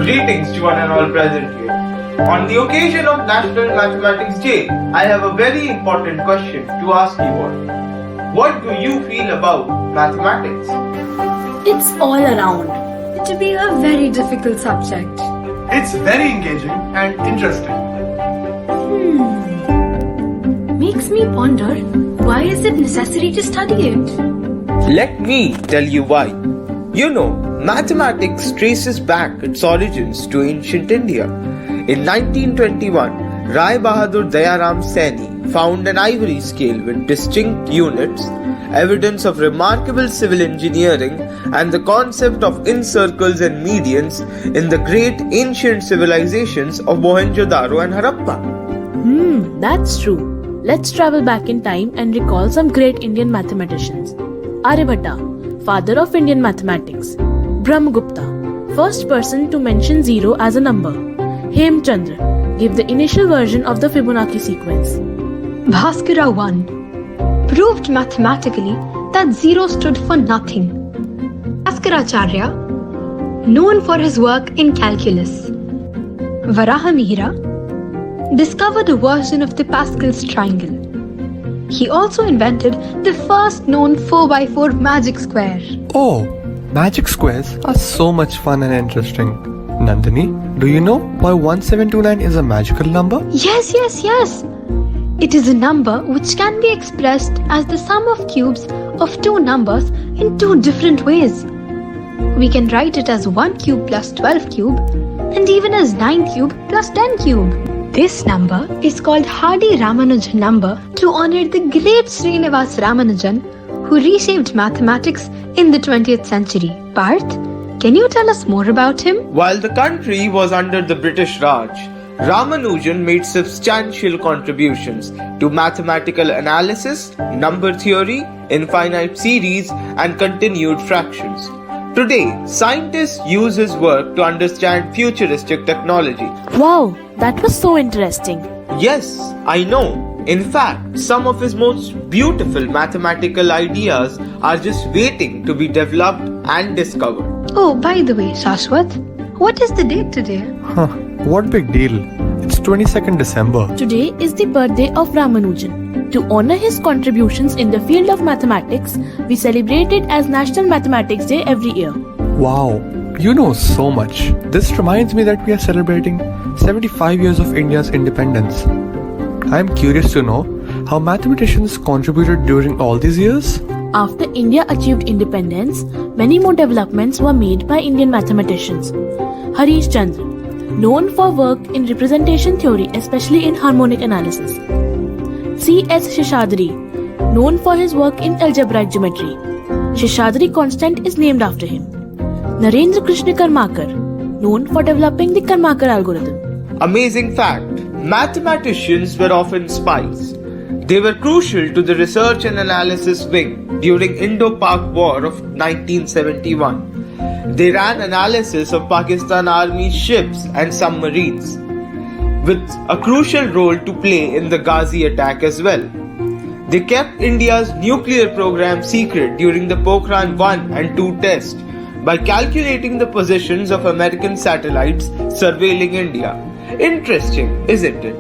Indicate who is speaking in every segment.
Speaker 1: Greetings to one and all present here. On the occasion of National Mathematics Day, I have a very important question to ask you all. What do you feel about mathematics?
Speaker 2: It's all around. To be a very difficult subject.
Speaker 3: It's very engaging and interesting.
Speaker 2: Makes me wonder, why is it necessary to study it?
Speaker 1: Let me tell you why. You know, mathematics traces back its origins to ancient India. In 1921, Rai Bahadur Dayaram Saini found an ivory scale with distinct units, evidence of remarkable civil engineering and the concept of incircles and medians in the great ancient civilizations of Mohenjo-daro and Harappa.
Speaker 4: That's true. Let's travel back in time and recall some great Indian mathematicians. Aryabhatta, father of Indian mathematics. Brahmagupta, first person to mention zero as a number. Hemchandra gave the initial version of the Fibonacci sequence.
Speaker 5: Bhaskara I proved mathematically that zero stood for nothing. Bhaskaracharya, known for his work in calculus. Varahamihira discovered a version of the Pascal's triangle. He also invented the first known 4x4 magic square.
Speaker 3: Oh, magic squares are so much fun and interesting. Nandini, do you know why 1729 is a magical number?
Speaker 5: Yes. It is a number which can be expressed as the sum of cubes of two numbers in two different ways. We can write it as 1 cube plus 12 cube and even as 9 cube plus 10 cube. This number is called Hardy-Ramanujan number to honor the great Srinivas Ramanujan who reshaped mathematics in the 20th century. Parth, can you tell us more about him?
Speaker 1: While the country was under the British Raj, Ramanujan made substantial contributions to mathematical analysis, number theory, infinite series, and continued fractions. Today, scientists use his work to understand futuristic technology.
Speaker 4: Wow, that was so interesting.
Speaker 1: Yes, I know. In fact, some of his most beautiful mathematical ideas are just waiting to be developed and discovered.
Speaker 5: Oh, by the way, Shashwat, what is the date today?
Speaker 3: What big deal? It's 22nd December.
Speaker 4: Today is the birthday of Ramanujan. To honor his contributions in the field of mathematics, we celebrate it as National Mathematics Day every year.
Speaker 3: Wow, you know so much. This reminds me that we are celebrating 75 years of India's independence. I am curious to know how mathematicians contributed during all these years.
Speaker 4: After India achieved independence, many more developments were made by Indian mathematicians. Harish Chandra, known for work in representation theory, especially in harmonic analysis. C.S. Seshadri, known for his work in algebraic geometry. Seshadri constant is named after him. Narendra Krishna Karmakar, known for developing the Karmakar algorithm.
Speaker 1: Amazing fact, mathematicians were often spies. They were crucial to the research and analysis wing during Indo-Pak War of 1971. They ran analysis of Pakistan Army's ships and submarines, with a crucial role to play in the Ghazi attack as well. They kept India's nuclear program secret during the Pokhran 1 and 2 tests by calculating the positions of American satellites surveilling India. Interesting, isn't it?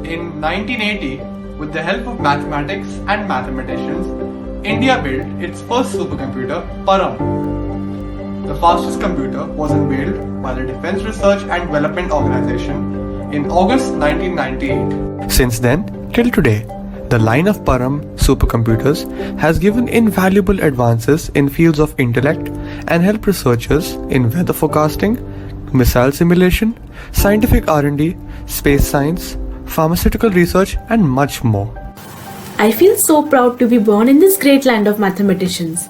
Speaker 6: In 1980, with the help of mathematics and mathematicians, India built its first supercomputer, Param. The fastest computer was unveiled by the Defense Research and Development Organization in August 1998.
Speaker 3: Since then, till today, the line of Param supercomputers has given invaluable advances in fields of intellect and helped researchers in weather forecasting, missile simulation, scientific R&D, space science, pharmaceutical research, and much more.
Speaker 2: I feel so proud to be born in this great land of mathematicians.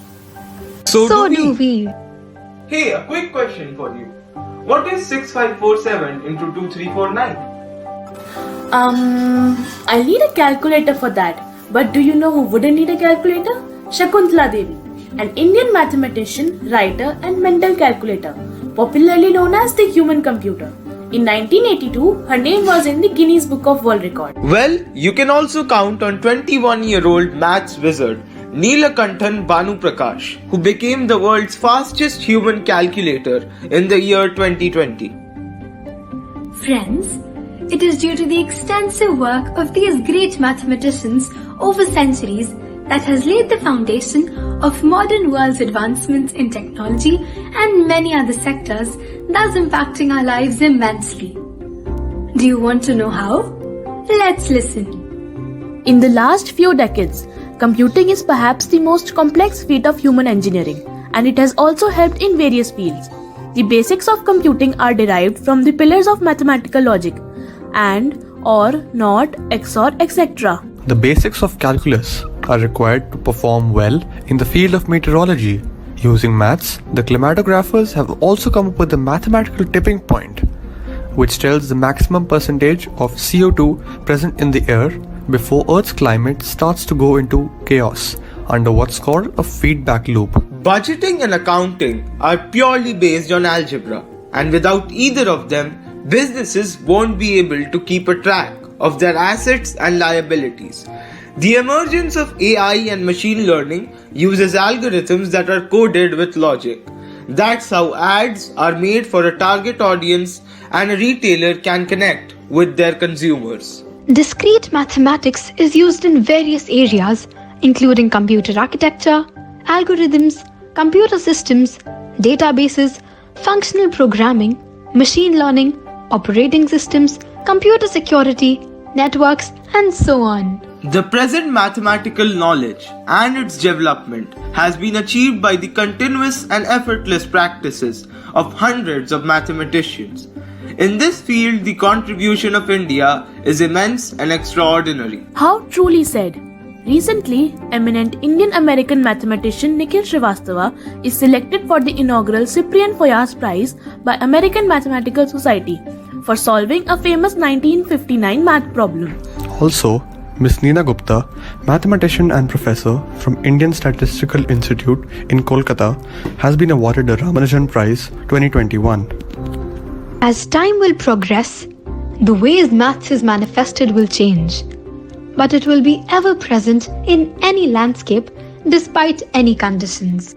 Speaker 1: So
Speaker 5: do we.
Speaker 1: Hey, a quick question for you. What is 6547 into 2349?
Speaker 2: I'll need a calculator for that. But do you know who wouldn't need a calculator? Shakuntala Devi, an Indian mathematician, writer, and mental calculator, popularly known as the human computer. In 1982, her name was in the Guinness Book of World Record.
Speaker 1: Well, you can also count on 21-year-old maths wizard Neelakanthan Bhanuprakash, who became the world's fastest human calculator in the year 2020.
Speaker 5: Friends, it is due to the extensive work of these great mathematicians over centuries that has laid the foundation of modern world's advancements in technology and many other sectors, thus impacting our lives immensely. Do you want to know how? Let's listen.
Speaker 4: In the last few decades, computing is perhaps the most complex feat of human engineering, and it has also helped in various fields. The basics of computing are derived from the pillars of mathematical logic: and, or, not, XOR, etc.
Speaker 3: The basics of calculus are required to perform well in the field of meteorology. Using maths, the climatographers have also come up with a mathematical tipping point, which tells the maximum percentage of CO2 present in the air before Earth's climate starts to go into chaos under what's called a feedback loop.
Speaker 1: Budgeting and accounting are purely based on algebra, and without either of them, businesses won't be able to keep a track of their assets and liabilities. The emergence of AI and machine learning uses algorithms that are coded with logic. That's how ads are made for a target audience and a retailer can connect with their consumers.
Speaker 5: Discrete mathematics is used in various areas, including computer architecture, algorithms, computer systems, databases, functional programming, machine learning, operating systems, computer security, networks, and so on.
Speaker 1: The present mathematical knowledge and its development has been achieved by the continuous and effortless practices of hundreds of mathematicians. In this field, the contribution of India is immense and extraordinary.
Speaker 4: How truly said. Recently, eminent Indian-American mathematician Nikhil Srivastava is selected for the inaugural Cyprian Foyas Prize by American Mathematical Society for solving a famous 1959 math problem.
Speaker 3: Also, Ms. Neena Gupta, mathematician and professor from Indian Statistical Institute in Kolkata, has been awarded the Ramanujan Prize 2021.
Speaker 5: As time will progress, the ways maths is manifested will change, but it will be ever present in any landscape despite any conditions.